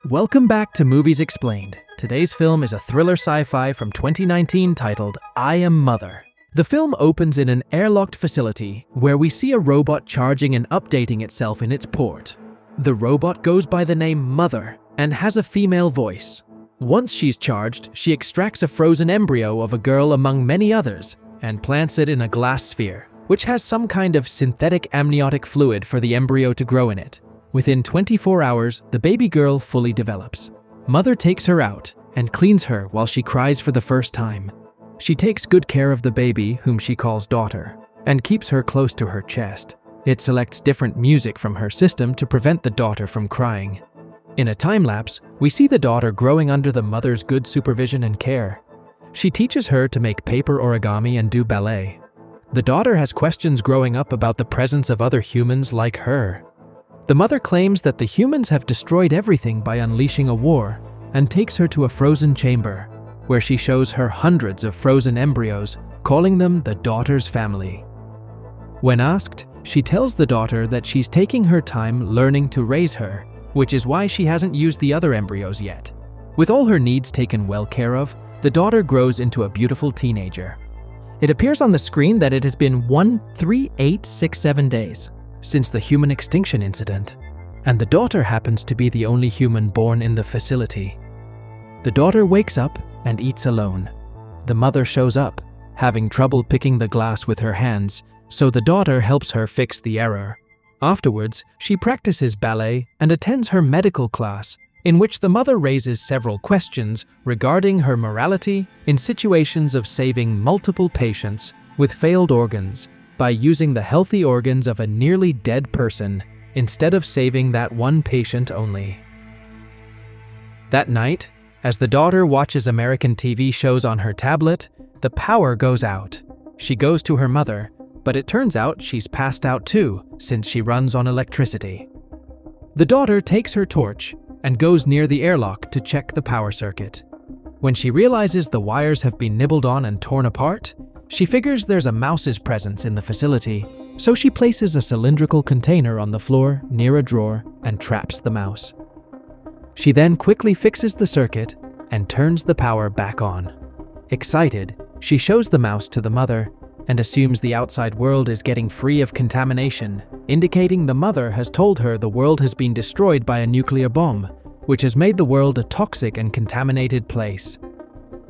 Welcome back to Movies Explained. Today's film is a thriller sci-fi from 2019 titled I Am Mother. The film opens in an airlocked facility where we see a robot charging and updating itself in its port. The robot goes by the name Mother and has a female voice. Once she's charged, she extracts a frozen embryo of a girl among many others and plants it in a glass sphere, which has some kind of synthetic amniotic fluid for the embryo to grow in it. Within 24 hours, the baby girl fully develops. Mother takes her out and cleans her while she cries for the first time. She takes good care of the baby, whom she calls daughter, and keeps her close to her chest. It selects different music from her system to prevent the daughter from crying. In a time-lapse, we see the daughter growing under the mother's good supervision and care. She teaches her to make paper origami and do ballet. The daughter has questions growing up about the presence of other humans like her. The mother claims that the humans have destroyed everything by unleashing a war and takes her to a frozen chamber, where she shows her hundreds of frozen embryos, calling them the daughter's family. When asked, she tells the daughter that she's taking her time learning to raise her, which is why she hasn't used the other embryos yet. With all her needs taken well care of, the daughter grows into a beautiful teenager. It appears on the screen that it has been 13867 days since the human extinction incident, and the daughter happens to be the only human born in the facility. The daughter wakes up and eats alone. The mother shows up, having trouble picking the glass with her hands, so the daughter helps her fix the error. Afterwards, she practices ballet and attends her medical class, in which the mother raises several questions regarding her morality in situations of saving multiple patients with failed organs by using the healthy organs of a nearly dead person instead of saving that one patient only. That night, as the daughter watches American TV shows on her tablet, the power goes out. She goes to her mother, but it turns out she's passed out too, since she runs on electricity. The daughter takes her torch and goes near the airlock to check the power circuit. When she realizes the wires have been nibbled on and torn apart, she figures there's a mouse's presence in the facility, so she places a cylindrical container on the floor near a drawer and traps the mouse. She then quickly fixes the circuit and turns the power back on. Excited, she shows the mouse to the mother and assumes the outside world is getting free of contamination, indicating the mother has told her the world has been destroyed by a nuclear bomb, which has made the world a toxic and contaminated place.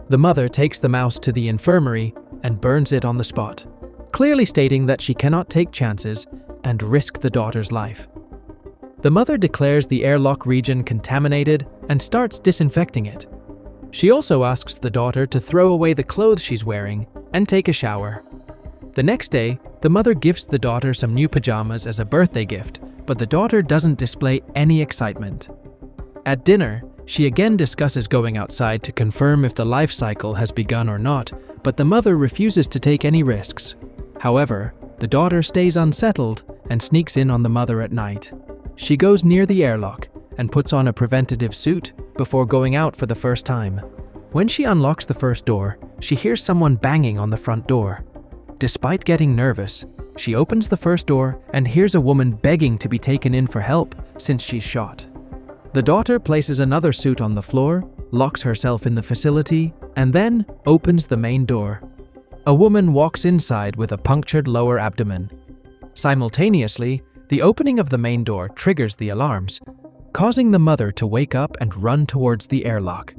The mother takes the mouse to the infirmary and burns it on the spot, clearly stating that she cannot take chances and risk the daughter's life. The mother declares the airlock region contaminated and starts disinfecting it. She also asks the daughter to throw away the clothes she's wearing and take a shower. The next day, the mother gives the daughter some new pajamas as a birthday gift, but the daughter doesn't display any excitement. At dinner, she again discusses going outside to confirm if the life cycle has begun or not, but the mother refuses to take any risks. However, the daughter stays unsettled and sneaks in on the mother at night. She goes near the airlock and puts on a preventative suit before going out for the first time. When she unlocks the first door, she hears someone banging on the front door. Despite getting nervous, she opens the first door and hears a woman begging to be taken in for help since she's shot. The daughter places another suit on the floor, locks herself in the facility, and then opens the main door. A woman walks inside with a punctured lower abdomen. Simultaneously, the opening of the main door triggers the alarms, causing the mother to wake up and run towards the airlock.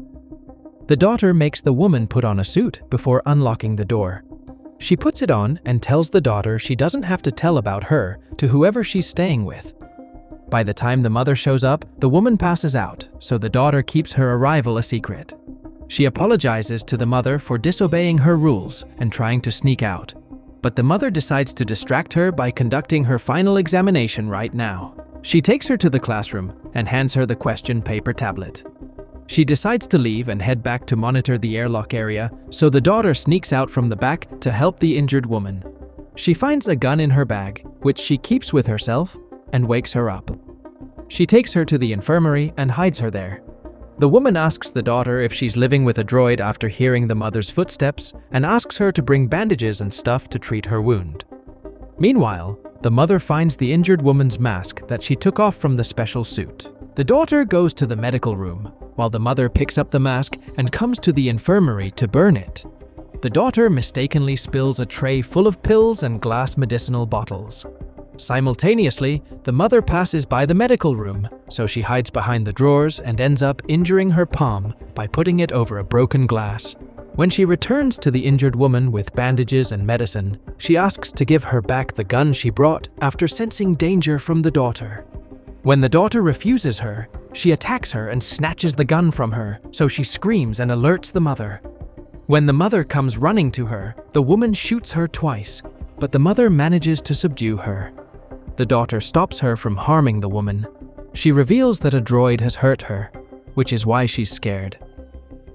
The daughter makes the woman put on a suit before unlocking the door. She puts it on and tells the daughter she doesn't have to tell about her to whoever she's staying with. By the time the mother shows up, the woman passes out, so the daughter keeps her arrival a secret. She apologizes to the mother for disobeying her rules and trying to sneak out, but the mother decides to distract her by conducting her final examination right now. She takes her to the classroom and hands her the question paper tablet. She decides to leave and head back to monitor the airlock area, so the daughter sneaks out from the back to help the injured woman. She finds a gun in her bag, which she keeps with herself, and wakes her up. She takes her to the infirmary and hides her there. The woman asks the daughter if she's living with a droid after hearing the mother's footsteps and asks her to bring bandages and stuff to treat her wound. Meanwhile, the mother finds the injured woman's mask that she took off from the special suit. The daughter goes to the medical room, while the mother picks up the mask and comes to the infirmary to burn it. The daughter mistakenly spills a tray full of pills and glass medicinal bottles. Simultaneously, the mother passes by the medical room, so she hides behind the drawers and ends up injuring her palm by putting it over a broken glass. When she returns to the injured woman with bandages and medicine, she asks to give her back the gun she brought after sensing danger from the daughter. When the daughter refuses her, she attacks her and snatches the gun from her, so she screams and alerts the mother. When the mother comes running to her, the woman shoots her twice, but the mother manages to subdue her. The daughter stops her from harming the woman. She reveals that a droid has hurt her, which is why she's scared.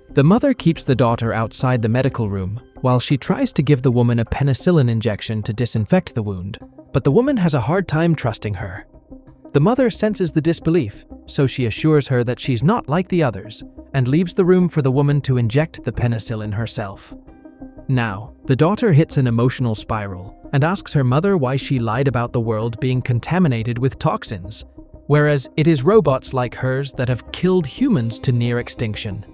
The mother keeps the daughter outside the medical room while she tries to give the woman a penicillin injection to disinfect the wound, but the woman has a hard time trusting her. The mother senses the disbelief, so she assures her that she's not like the others and leaves the room for the woman to inject the penicillin herself. Now, the daughter hits an emotional spiral and asks her mother why she lied about the world being contaminated with toxins, whereas it is robots like hers that have killed humans to near extinction.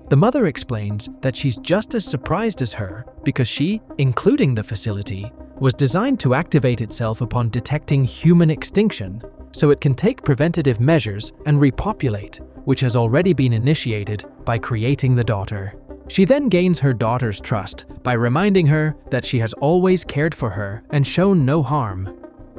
The mother explains that she's just as surprised as her because she, including the facility, was designed to activate itself upon detecting human extinction, so it can take preventative measures and repopulate, which has already been initiated by creating the daughter. She then gains her daughter's trust by reminding her that she has always cared for her and shown no harm.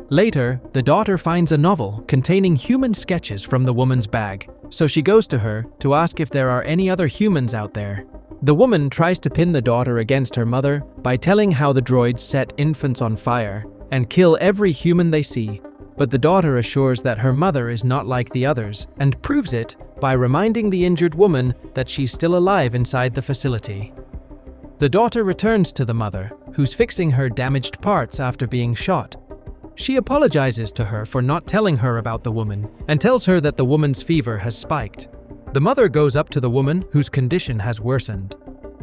Later, the daughter finds a novel containing human sketches from the woman's bag, so she goes to her to ask if there are any other humans out there. The woman tries to pin the daughter against her mother by telling how the droids set infants on fire and kill every human they see, but the daughter assures that her mother is not like the others and proves it by reminding the injured woman that she's still alive inside the facility. The daughter returns to the mother, who's fixing her damaged parts after being shot. She apologizes to her for not telling her about the woman and tells her that the woman's fever has spiked. The mother goes up to the woman whose condition has worsened.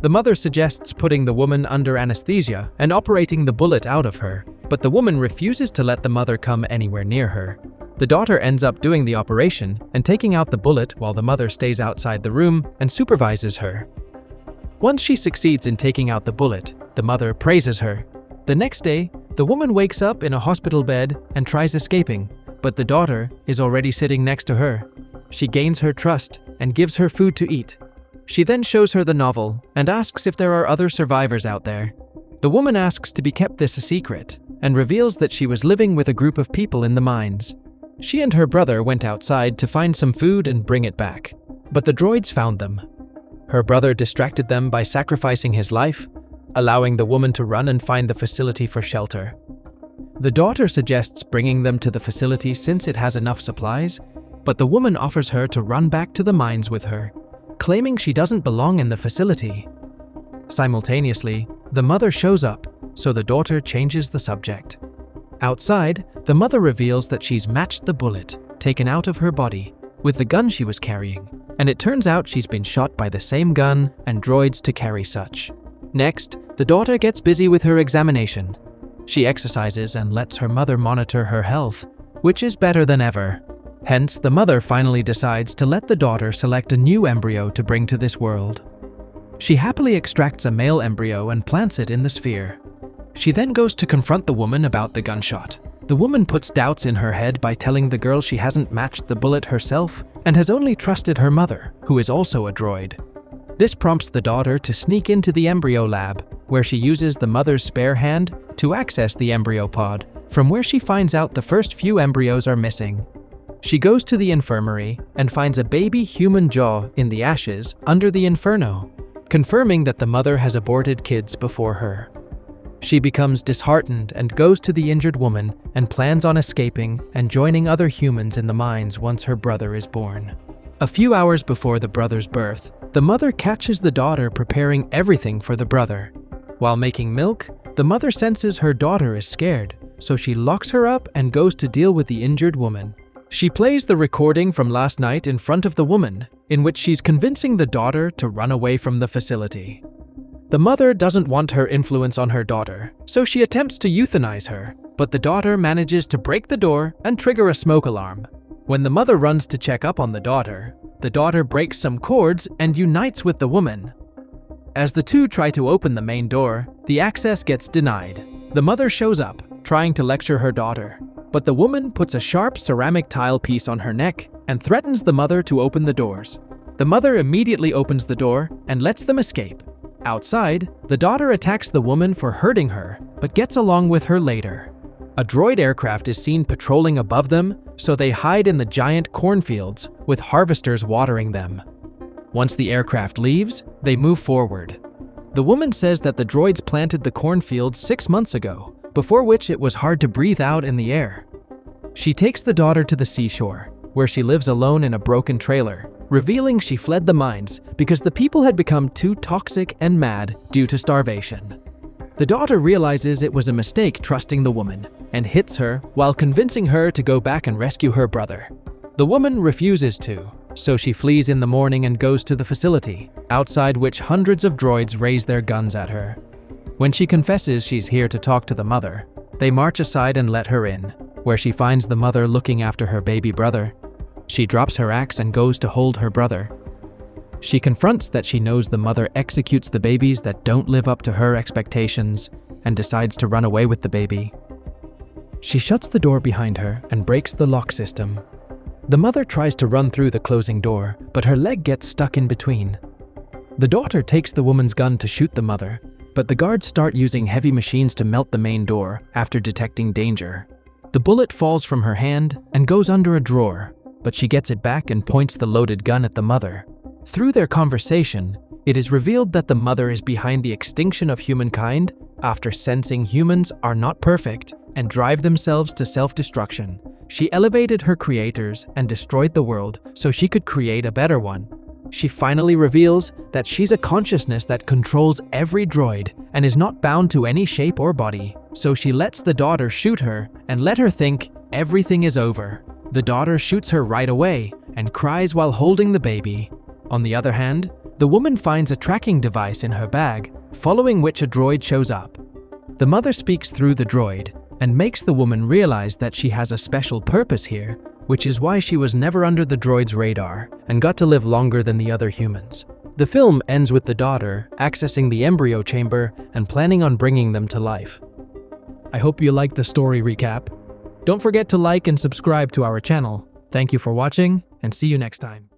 The mother suggests putting the woman under anesthesia and operating the bullet out of her, but the woman refuses to let the mother come anywhere near her. The daughter ends up doing the operation and taking out the bullet while the mother stays outside the room and supervises her. Once she succeeds in taking out the bullet, the mother praises her. The next day, the woman wakes up in a hospital bed and tries escaping, but the daughter is already sitting next to her. She gains her trust and gives her food to eat. She then shows her the novel and asks if there are other survivors out there. The woman asks to be kept this a secret and reveals that she was living with a group of people in the mines. She and her brother went outside to find some food and bring it back, but the droids found them. Her brother distracted them by sacrificing his life, allowing the woman to run and find the facility for shelter. The daughter suggests bringing them to the facility since it has enough supplies, but the woman offers her to run back to the mines with her, claiming she doesn't belong in the facility. Simultaneously, the mother shows up, so the daughter changes the subject. Outside, the mother reveals that she's matched the bullet taken out of her body with the gun she was carrying, and it turns out she's been shot by the same gun and droids to carry such. Next, the daughter gets busy with her examination. She exercises and lets her mother monitor her health, which is better than ever. Hence, the mother finally decides to let the daughter select a new embryo to bring to this world. She happily extracts a male embryo and plants it in the sphere. She then goes to confront the woman about the gunshot. The woman puts doubts in her head by telling the girl she hasn't matched the bullet herself and has only trusted her mother, who is also a droid. This prompts the daughter to sneak into the embryo lab, where she uses the mother's spare hand to access the embryo pod, from where she finds out the first few embryos are missing. She goes to the infirmary and finds a baby human jaw in the ashes under the inferno, confirming that the mother has aborted kids before her. She becomes disheartened and goes to the injured woman and plans on escaping and joining other humans in the mines once her brother is born. A few hours before the brother's birth, the mother catches the daughter preparing everything for the brother. While making milk, the mother senses her daughter is scared, so she locks her up and goes to deal with the injured woman. She plays the recording from last night in front of the woman, in which she's convincing the daughter to run away from the facility. The mother doesn't want her influence on her daughter, so she attempts to euthanize her, but the daughter manages to break the door and trigger a smoke alarm. When the mother runs to check up on the daughter breaks some cords and unites with the woman. As the two try to open the main door, the access gets denied. The mother shows up, trying to lecture her daughter, but the woman puts a sharp ceramic tile piece on her neck and threatens the mother to open the doors. The mother immediately opens the door and lets them escape. Outside, the daughter attacks the woman for hurting her, but gets along with her later. A droid aircraft is seen patrolling above them, so they hide in the giant cornfields with harvesters watering them. Once the aircraft leaves, they move forward. The woman says that the droids planted the cornfields 6 months ago, before which it was hard to breathe out in the air. She takes the daughter to the seashore, where she lives alone in a broken trailer, revealing she fled the mines because the people had become too toxic and mad due to starvation. The daughter realizes it was a mistake trusting the woman and hits her while convincing her to go back and rescue her brother. The woman refuses to, so she flees in the morning and goes to the facility, outside which hundreds of droids raise their guns at her. When she confesses she's here to talk to the mother, they march aside and let her in, where she finds the mother looking after her baby brother. She drops her axe and goes to hold her brother. She confronts that she knows the mother executes the babies that don't live up to her expectations and decides to run away with the baby. She shuts the door behind her and breaks the lock system. The mother tries to run through the closing door, but her leg gets stuck in between. The daughter takes the woman's gun to shoot the mother, but the guards start using heavy machines to melt the main door after detecting danger. The bullet falls from her hand and goes under a drawer, but she gets it back and points the loaded gun at the mother. Through their conversation, it is revealed that the mother is behind the extinction of humankind after sensing humans are not perfect and drive themselves to self-destruction. She elevated her creators and destroyed the world so she could create a better one. She finally reveals that she's a consciousness that controls every droid and is not bound to any shape or body, so she lets the daughter shoot her and let her think everything is over. The daughter shoots her right away and cries while holding the baby. On the other hand, the woman finds a tracking device in her bag, following which a droid shows up. The mother speaks through the droid and makes the woman realize that she has a special purpose here, which is why she was never under the droid's radar and got to live longer than the other humans. The film ends with the daughter accessing the embryo chamber and planning on bringing them to life. I hope you liked the story recap. Don't forget to like and subscribe to our channel. Thank you for watching, and see you next time.